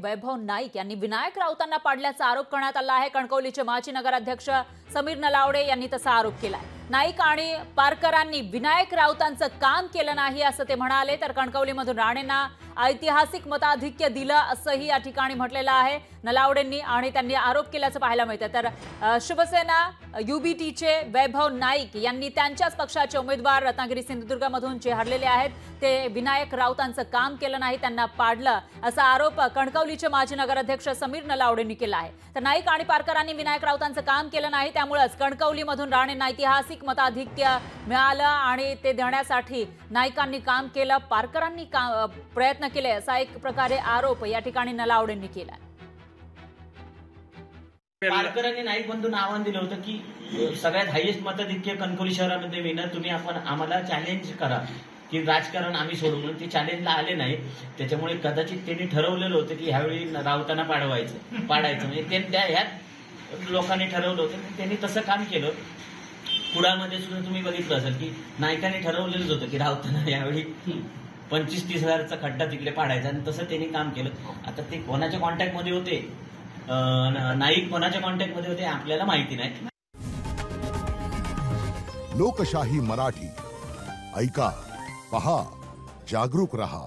वैभव नाईक यांनी विनायक राऊतांना पाडल्याचा आरोप करण्यात आला आहे। कणकवलीचे माजी नगराध्यक्ष समीर नलावडे यांनी तसा आरोप केलाय। नाईक आणि पारकरांनी विनायक राऊतांचं काम केलं नाही असं ते म्हणाले। तर कणकवलीमधून राणेंना ऐतिहासिक मताधिक्य दिलं असंही या ठिकाणी म्हटलेलं आहे नलावडेंनी आणि त्यांनी आरोप केल्याचं पाहायला मिळतं। तर शिवसेना युबीटीचे वैभव नाईक यांनी त्यांच्याच पक्षाचे उमेदवार रत्नागिरी सिंधुदुर्गमधून जे हरलेले आहेत ते विनायक राऊतांचं काम केलं नाही, त्यांना पाडलं असा आरोप कणकवलीचे माजी नगराध्यक्ष समीर नलावडेंनी केला आहे। तर नाईक आणि पारकरांनी विनायक राऊतांचं काम केलं नाही, त्यामुळेच कणकवलीमधून राणेंना ऐतिहासिक मताधिक्य मिळालं आणि ते देण्यासाठी नाईकांनी काम केलं, पारकरांनी प्रयत्न केले असा एक प्रकारे आरोप या ठिकाणी नलावडेंनी केला। पारकरांनी नाईक बंधूंना आव्हान दिलं होतं की सगळ्यात हायेस्ट मताधिक्य कणकवली शहरामध्ये विना तुम्ही आम्हाला चॅलेंज करा की राजकारण आम्ही सोडू म्हणून ते चॅलेंजला आले नाही। त्याच्यामुळे कदाचित त्यांनी ठरवलेलं होतं की ह्यावेळी राऊतांना पाडायचं म्हणजे ह्या लोकांनी ठरवलं होतं, त्यांनी तसं काम केलं। कुडामध्ये सुद्धा तुम्ही बघितलं असेल की नाईकांनी ठरवलेलंच होतं की राऊतांना यावेळी 25-30 हजारचा खड्डा तिकडे पाडायचा आणि तसं त्यांनी काम केलं। आता ते कोणाच्या कॉन्टॅक्ट मध्ये होते, नाईक कोणाच्या कॉन्टॅक्ट मध्ये होते आपल्याला माहिती नाही। लोकशाही मराठी ऐका, पहा, जागरूक रहा।